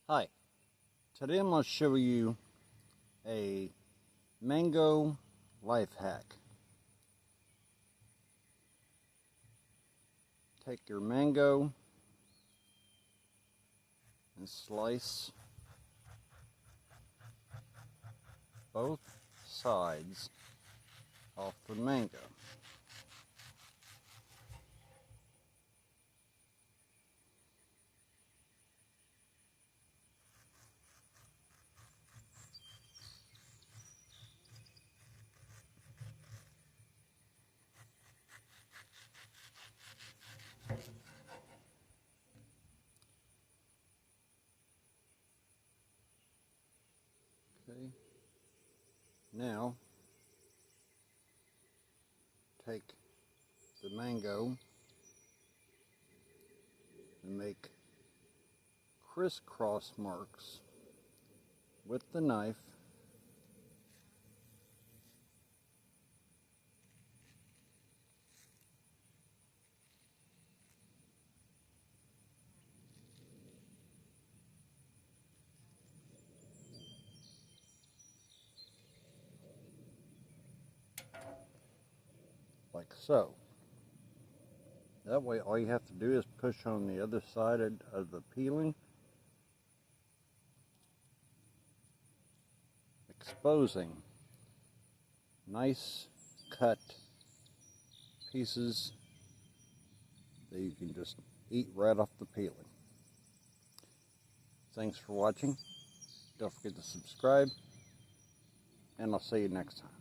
Hi, today I'm going to show you a mango life hack. Take your mango and slice both sides off the mango. Okay. Now, take the mango and make crisscross marks with the knife . Like so. That way all you have to do is push on the other side of the peeling, exposing nice cut pieces that you can just eat right off the peeling. Thanks for watching. Don't forget to subscribe, and I'll see you next time.